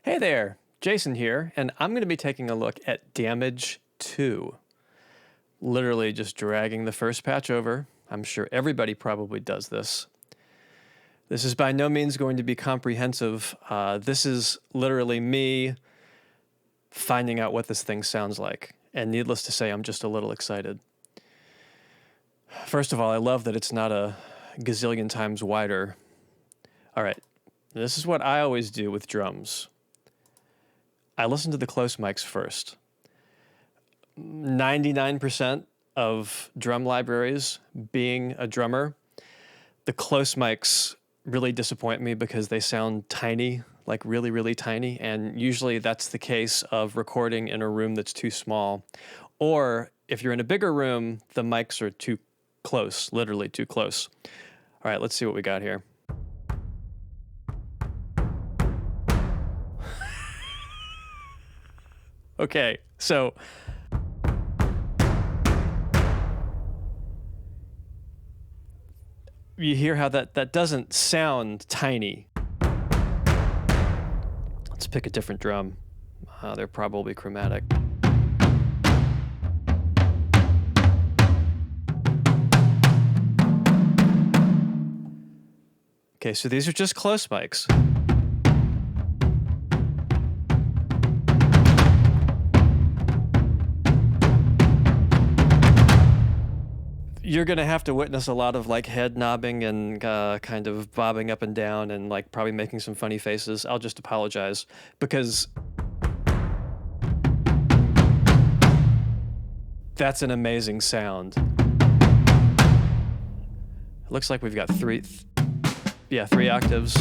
Hey there, Jason here, and I'm going to be taking a look at Damage 2. Literally just dragging the first patch over. I'm sure everybody probably does this. This is by no means going to be comprehensive. This is literally me finding out what this thing sounds like. And needless to say, I'm just a little excited. First of all, I love that it's not a gazillion times wider. All right, this is what I always do with drums. I listen to the close mics first. 99% of drum libraries, being a drummer, the close mics really disappoint me because they sound tiny, like really, really tiny. And usually that's the case of recording in a room that's too small. Or if you're in a bigger room, the mics are too close, literally too close. All right, let's see what we got here. Okay, so you hear how that doesn't sound tiny. Let's pick a different drum. They're probably chromatic. Okay, so these are just close mics. You're going to have to witness a lot of like head nobbing and kind of bobbing up and down and like probably making some funny faces. I'll just apologize because that's an amazing sound. It looks like we've got three octaves.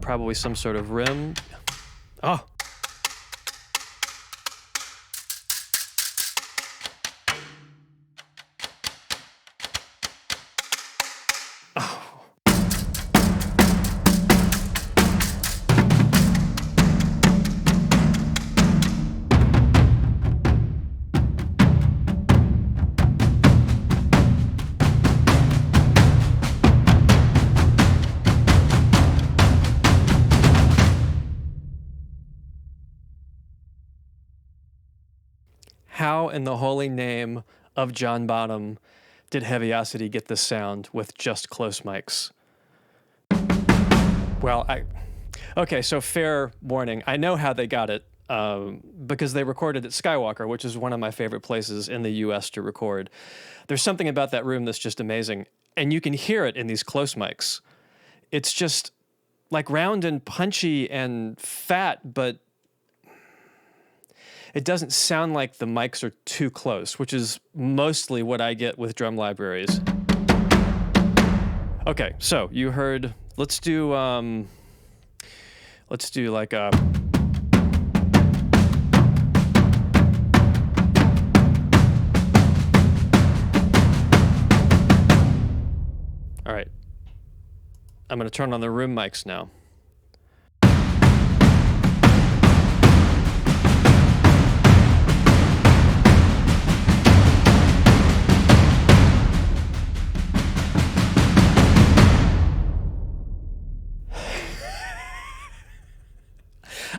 Probably some sort of rim. Oh. How in the holy name of John Bonham did Heavyocity get this sound with just close mics? Well, okay, so fair warning. I know how they got it because they recorded at Skywalker, which is one of my favorite places in the U.S. to record. There's something about that room that's just amazing, and you can hear it in these close mics. It's just like round and punchy and fat, but it doesn't sound like the mics are too close, which is mostly what I get with drum libraries. Okay, so you heard, let's do like a... All right, I'm gonna turn on the room mics now.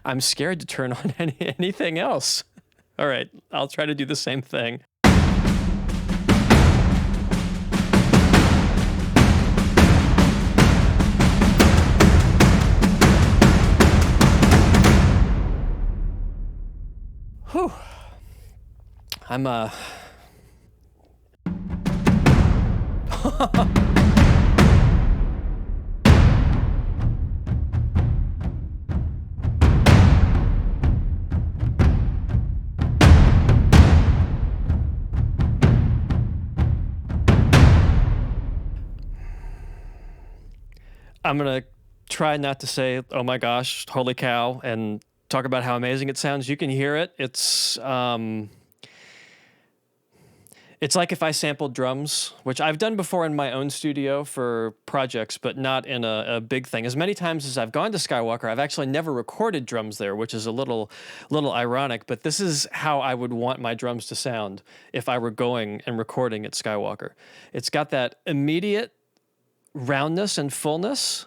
I'm scared to turn on anything else. All right, I'll try to do the same thing. Whew. I'm I'm going to try not to say, oh my gosh, holy cow, and talk about how amazing it sounds. You can hear it. It's like if I sampled drums, which I've done before in my own studio for projects, but not in a big thing. As many times as I've gone to Skywalker, I've actually never recorded drums there, which is a little ironic, but this is how I would want my drums to sound if I were going and recording at Skywalker. It's got that immediate roundness and fullness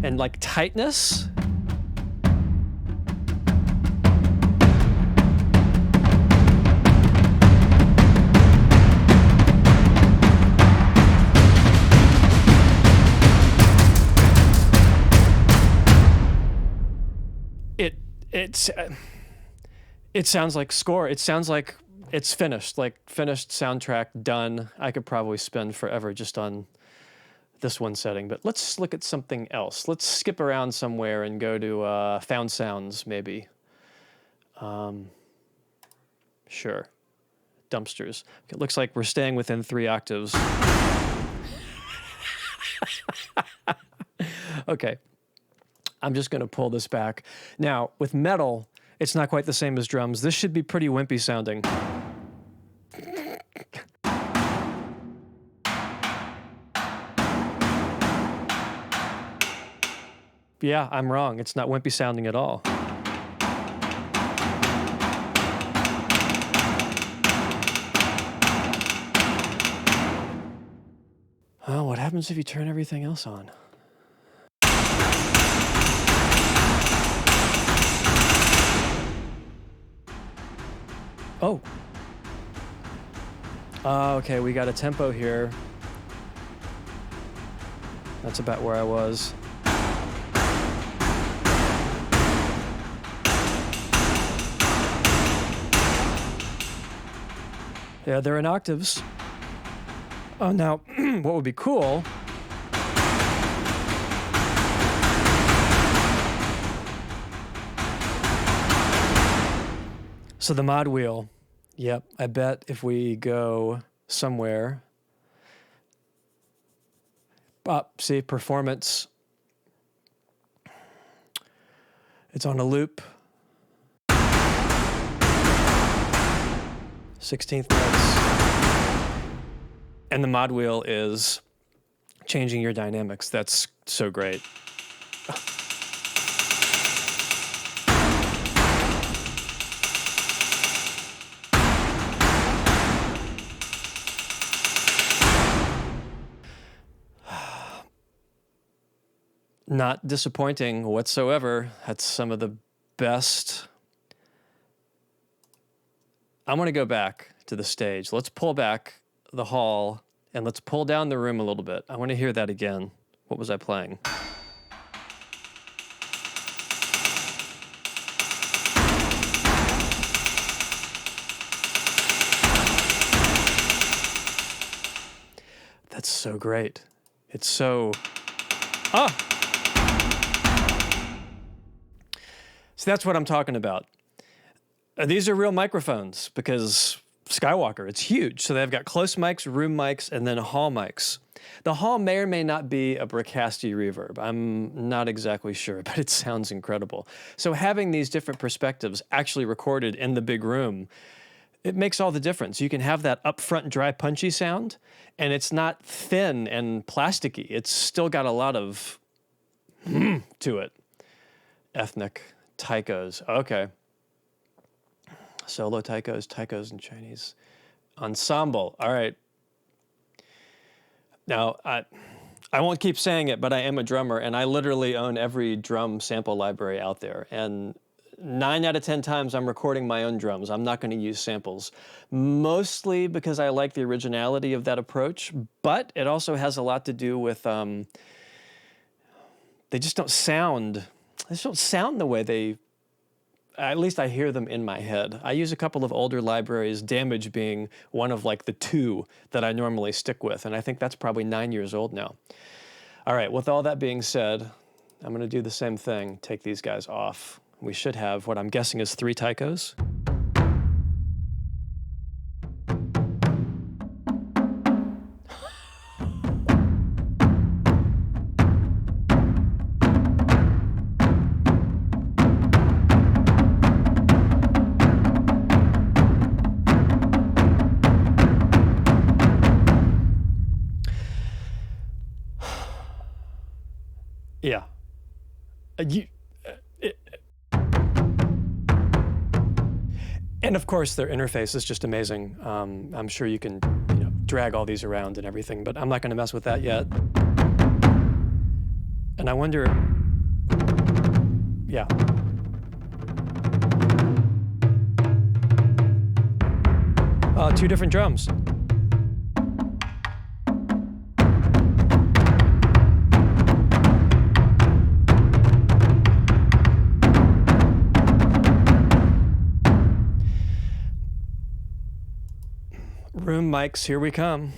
and like tightness. It sounds like score. It sounds like it's finished, like finished soundtrack, done. I could probably spend forever just on this one setting, but let's look at something else. Let's skip around somewhere and go to Found Sounds, maybe. Sure. Dumpsters. It looks like we're staying within 3 octaves. Okay. I'm just going to pull this back. Now, with metal, it's not quite the same as drums. This should be pretty wimpy sounding. Yeah, I'm wrong. It's not wimpy sounding at all. Oh, what happens if you turn everything else on? Oh. Okay, we got a tempo here. That's about where I was. Yeah, they're in octaves. Oh, now, what would be cool... So the mod wheel, yep, I bet if we go somewhere, up, see, performance, it's on a loop, 16th notes, and the mod wheel is changing your dynamics. That's so great. Not disappointing whatsoever. That's some of the best. I want to go back to the stage. Let's pull back the hall and let's pull down the room a little bit. I want to hear that again. What was I playing? That's so great. It's so... Ah! So that's what I'm talking about. These are real microphones because Skywalker, it's huge. So they've got close mics, room mics, and then hall mics. The hall may or may not be a Bricasti reverb. I'm not exactly sure, but it sounds incredible. So having these different perspectives actually recorded in the big room, it makes all the difference. You can have that upfront dry punchy sound, and it's not thin and plasticky. It's still got a lot of to it. Ethnic. Taikos, okay. Solo taikos, taikos in Chinese. Ensemble, all right. Now, I won't keep saying it, but I am a drummer, and I literally own every drum sample library out there. And 9 out of 10 times I'm recording my own drums. I'm not going to use samples, mostly because I like the originality of that approach, but it also has a lot to do with they just don't sound the way they, at least I hear them in my head. I use a couple of older libraries, Damage being one of like the 2 that I normally stick with, and I think that's probably 9 years old now. All right, with all that being said, I'm going to do the same thing, take these guys off. We should have what I'm guessing is 3 taikos. Yeah. And of course, their interface is just amazing. I'm sure you can, drag all these around and everything, but I'm not going to mess with that yet. And I wonder, yeah. Two different drums. Room mics, here we come.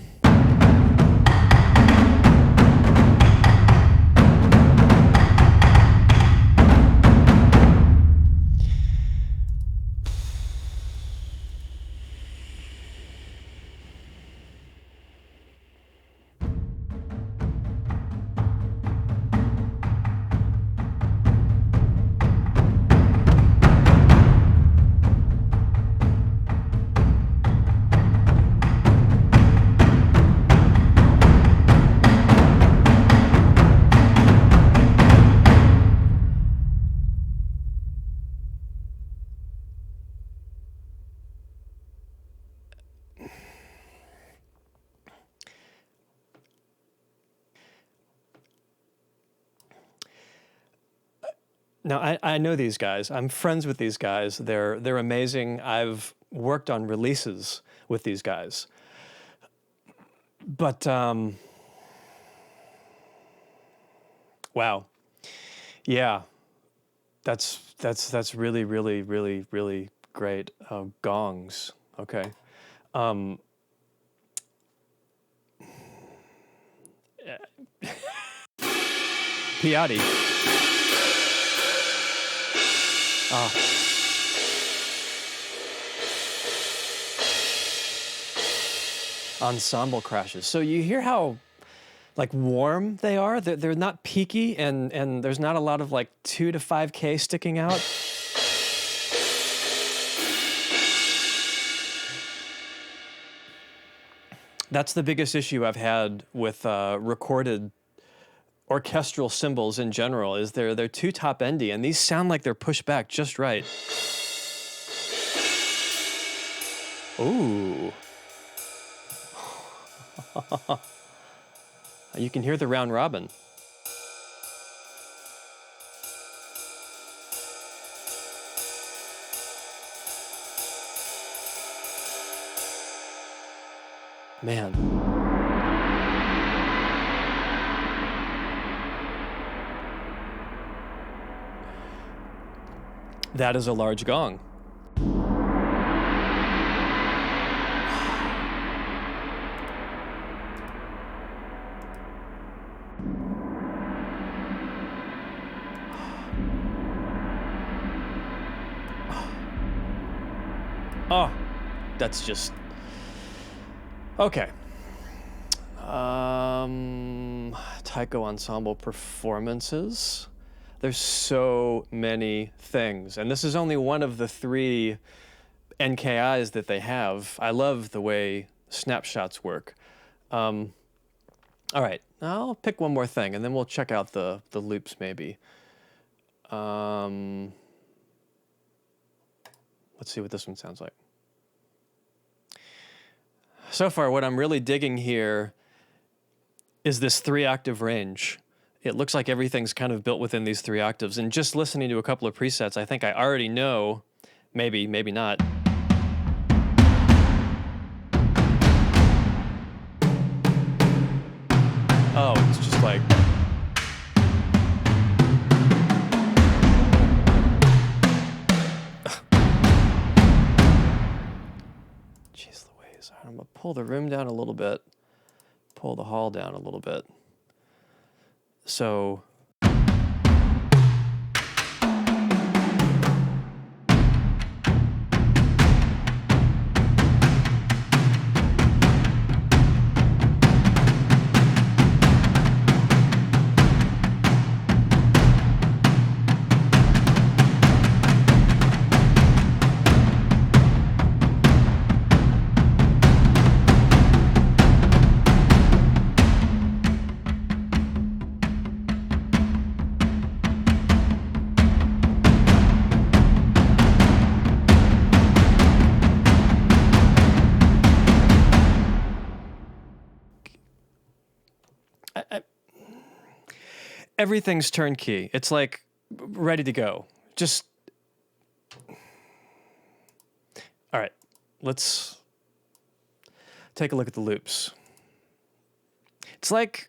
Now, I know these guys. I'm friends with these guys. They're amazing. I've worked on releases with these guys. But, wow. Yeah. That's really, really, really, really great. Gongs. Okay. Piatti. Ensemble crashes. So you hear how like warm they are? They're not peaky, and there's not a lot of like 2 to 5K sticking out. That's the biggest issue I've had with recorded orchestral cymbals in general, is they're too top-endy, and these sound like they're pushed back just right. Ooh. You can hear the round robin. Man. That is a large gong. Oh, that's just... Okay. Taiko Ensemble performances. There's so many things, and this is only one of the 3 NKIs that they have. I love the way snapshots work. All right, I'll pick one more thing, and then we'll check out the loops maybe. Let's see what this one sounds like. So far, what I'm really digging here is this 3-octave range. It looks like everything's kind of built within these 3 octaves. And just listening to a couple of presets, I think I already know, maybe not. Oh, it's just like... Jeez Louise. I'm gonna pull the room down a little bit, pull the hall down a little bit. So... everything's turnkey. It's like ready to go. Just, all right, let's take a look at the loops. It's like,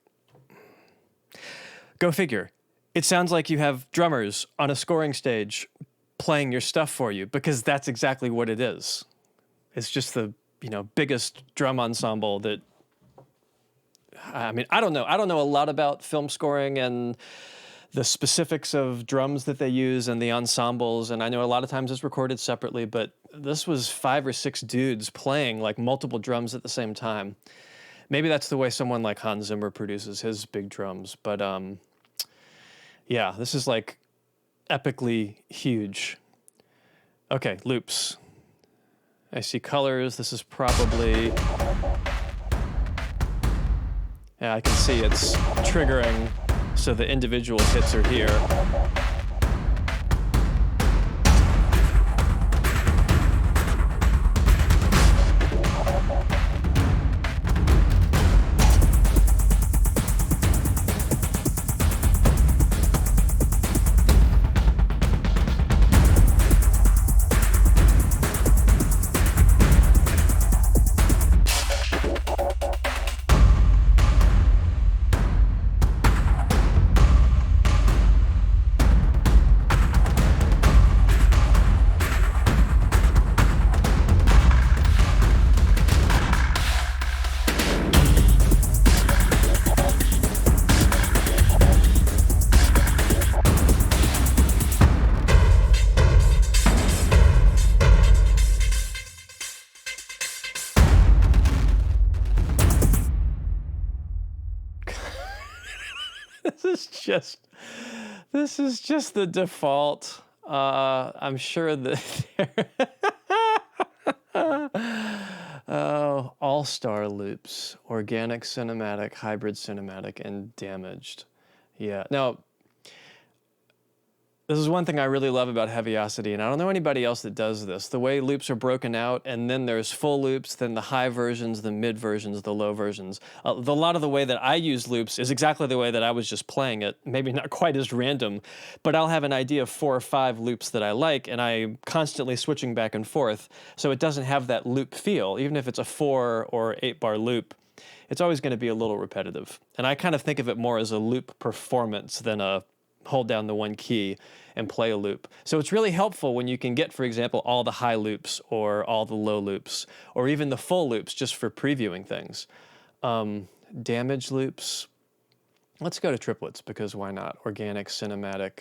go figure. It sounds like you have drummers on a scoring stage playing your stuff for you, because that's exactly what it is. It's just the, biggest drum ensemble that, I mean, I don't know a lot about film scoring and the specifics of drums that they use and the ensembles, and I know a lot of times it's recorded separately, but this was 5 or 6 dudes playing like multiple drums at the same time. Maybe that's the way someone like Hans Zimmer produces his big drums, but yeah, this is like epically huge. Okay, loops. I see colors. This is probably, yeah, I can see it's triggering, so the individual hits are here. This is just the default. I'm sure that all-star loops, organic cinematic, hybrid cinematic, and damaged. Yeah. Now, this is one thing I really love about Heavyocity, and I don't know anybody else that does this. The way loops are broken out, and then there's full loops, then the high versions, the mid versions, the low versions. A lot of the way that I use loops is exactly the way that I was just playing it. Maybe not quite as random, but I'll have an idea of 4 or 5 loops that I like, and I'm constantly switching back and forth, so it doesn't have that loop feel. Even if it's a 4 or 8 bar loop, it's always going to be a little repetitive. And I kind of think of it more as a loop performance than a hold down the one key and play a loop. So it's really helpful when you can get, for example, all the high loops or all the low loops or even the full loops just for previewing things. Damage loops. Let's go to triplets because why not? Organic, cinematic.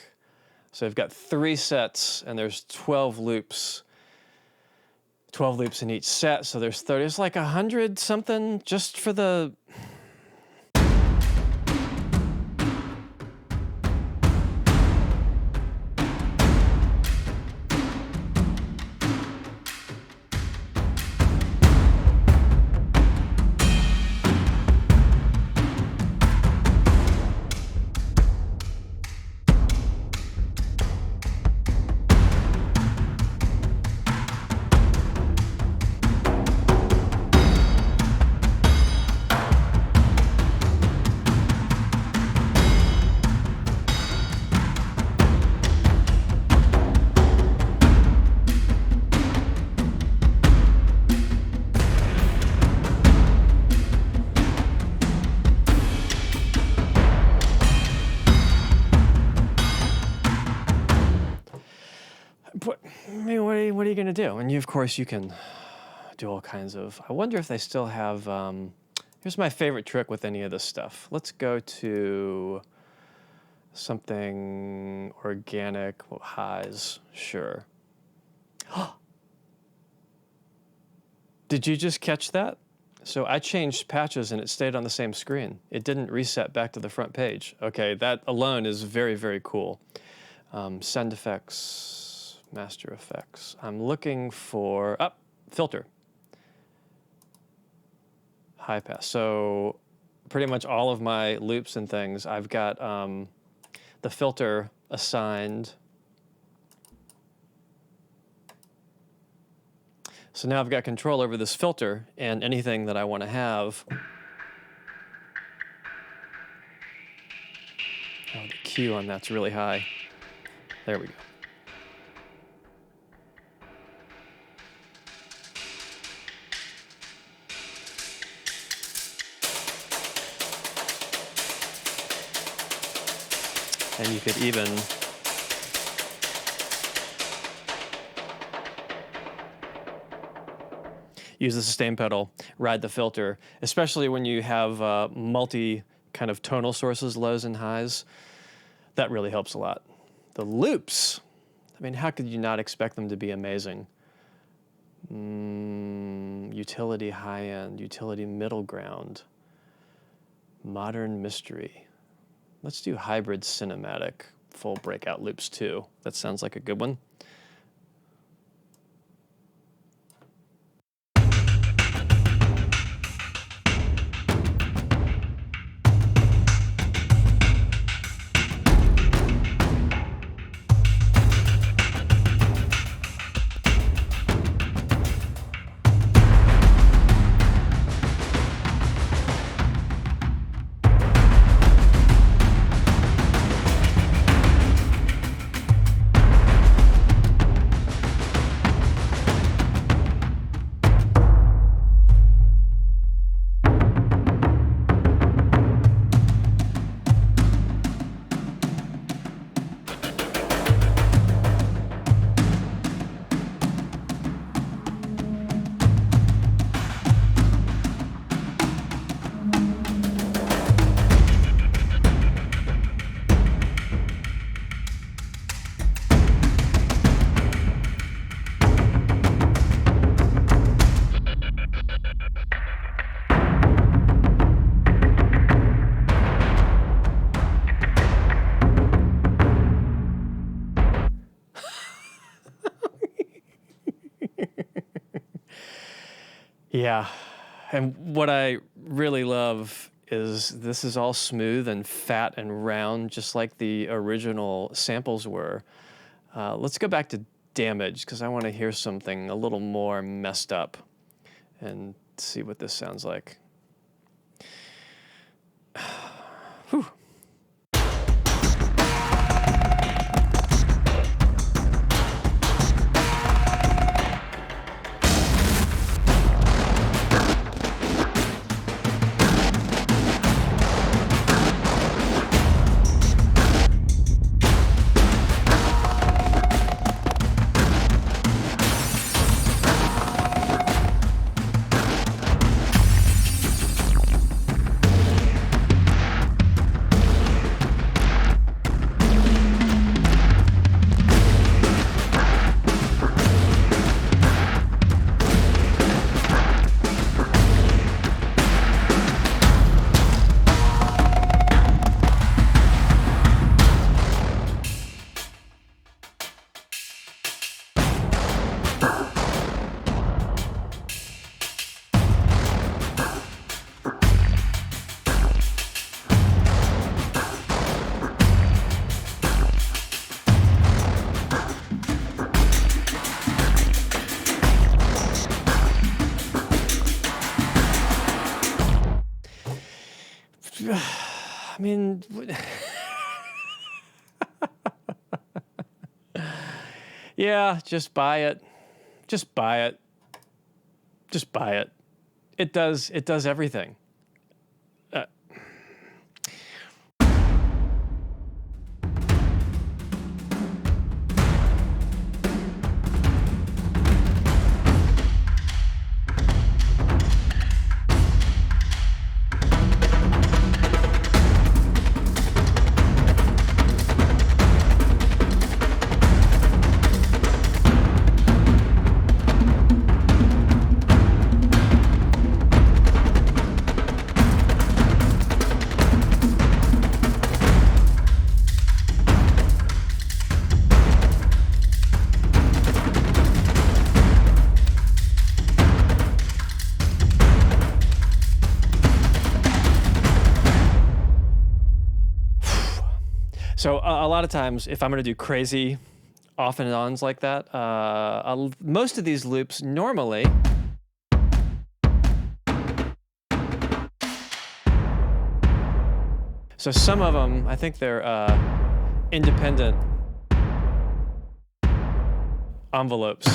So I've got 3 sets and there's 12 loops. 12 loops in each set, so there's 30. It's like 100 something just for the... What are you going to do? And you, of course, you can do all kinds of... I wonder if they still have... here's my favorite trick with any of this stuff. Let's go to something organic. Well, highs, sure. Did you just catch that? So I changed patches and it stayed on the same screen. It didn't reset back to the front page. Okay, that alone is very, very cool. Send effects... Master Effects. I'm looking for, filter. High pass. So pretty much all of my loops and things, I've got the filter assigned. So now I've got control over this filter and anything that I want to have. Oh, the Q on that's really high. There we go. And you could even use the sustain pedal, ride the filter, especially when you have multi kind of tonal sources, lows and highs. That really helps a lot. The loops, I mean, how could you not expect them to be amazing? Utility high end, utility middle ground, modern mystery. Let's do hybrid cinematic full breakout loops too. That sounds like a good one. Yeah, and what I really love is this is all smooth and fat and round, just like the original samples were. Let's go back to Damage, because I want to hear something a little more messed up and see what this sounds like. Whew. I mean, yeah, just buy it. Just buy it. Just buy it. It does everything. So a lot of times, if I'm going to do crazy off and ons like that, most of these loops normally So some of them, I think they're independent envelopes.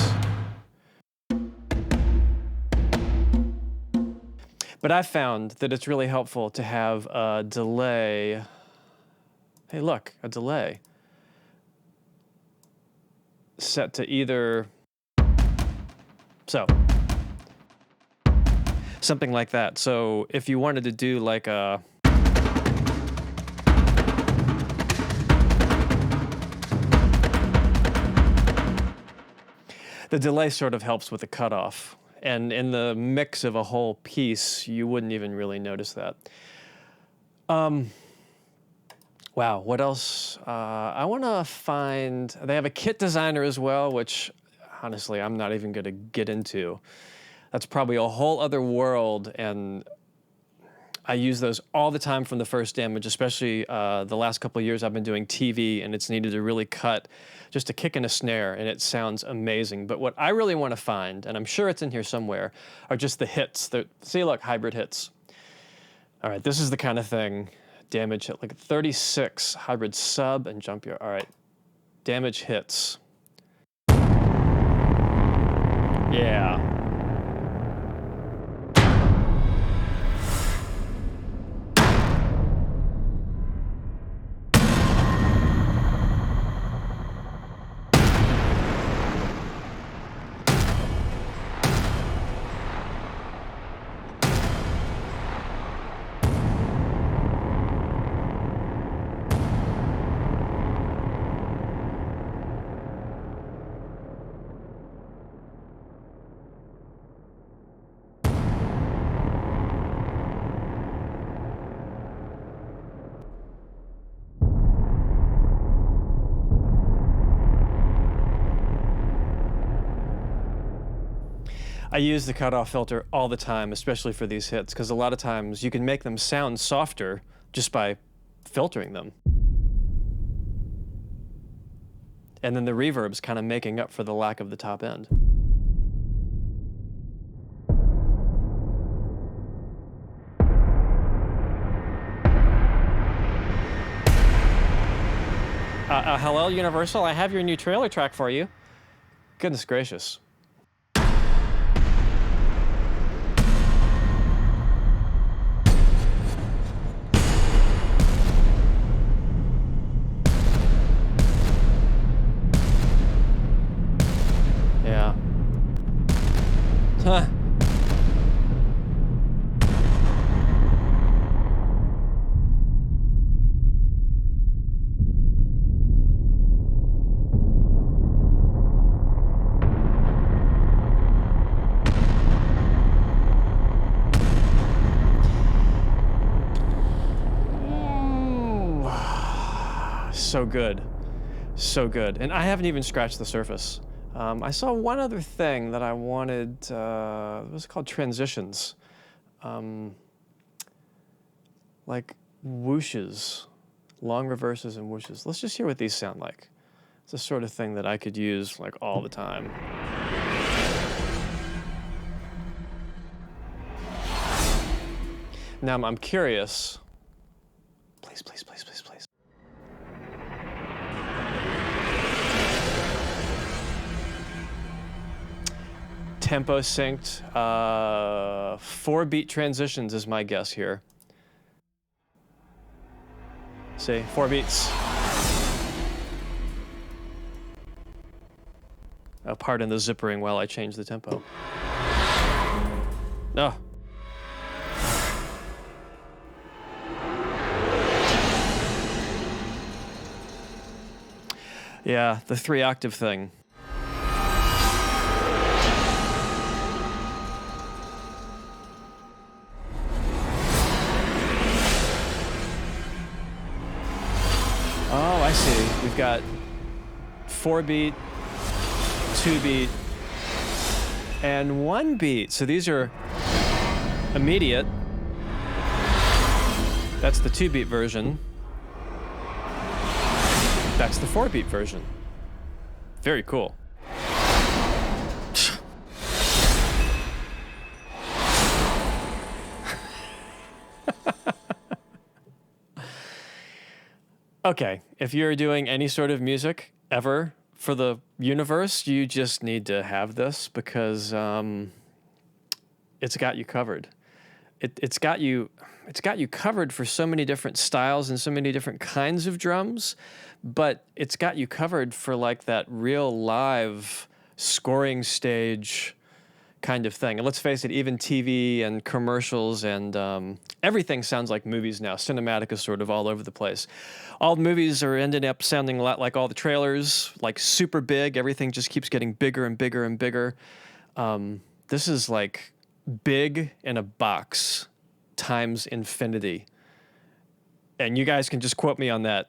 But I've found that it's really helpful to have a delay. Hey, look, a delay set to either, so something like that. So if you wanted to do like a, the delay sort of helps with the cutoff. And in the mix of a whole piece, you wouldn't even really notice that. Wow, what else? I want to find, they have a kit designer as well, which honestly, I'm not even going to get into. That's probably a whole other world, and I use those all the time from the first Damage, especially the last couple of years I've been doing TV, and it's needed to really cut just a kick and a snare, and it sounds amazing. But what I really want to find, and I'm sure it's in here somewhere, are just the hits. See, look, hybrid hits. All right, this is the kind of thing. Damage hit, like 36, hybrid sub and jump here. All right, Damage hits. Yeah. I use the cutoff filter all the time, especially for these hits, because a lot of times you can make them sound softer just by filtering them. And then the reverb's kind of making up for the lack of the top end. Hello, Universal, I have your new trailer track for you. Goodness gracious. Yeah. Huh. So good. So good. And I haven't even scratched the surface. I saw one other thing that I wanted, it was called transitions. Like whooshes, long reverses and whooshes. Let's just hear what these sound like. It's the sort of thing that I could use like all the time. Now I'm curious. Please, please, please, please, please. Tempo synced, 4-beat transitions is my guess here. See, 4 beats. Oh, pardon the zippering while I change the tempo. No. Yeah, the 3-octave thing. Oh, I see. We've got 4-beat, 2-beat, and 1-beat. So these are immediate. That's the 2-beat version. That's the 4-beat version. Very cool. Okay, if you're doing any sort of music ever for the universe, you just need to have this because it's got you covered. It's got you covered for so many different styles and so many different kinds of drums, but it's got you covered for like that real live scoring stage kind of thing. And let's face it, even TV and commercials and everything sounds like movies now. Cinematic is sort of all over the place. All the movies are ending up sounding a lot like all the trailers, like super big. Everything just keeps getting bigger and bigger and bigger. This is like big in a box times infinity. And you guys can just quote me on that,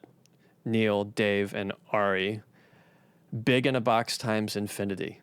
Neil, Dave, and Ari. Big in a box times infinity.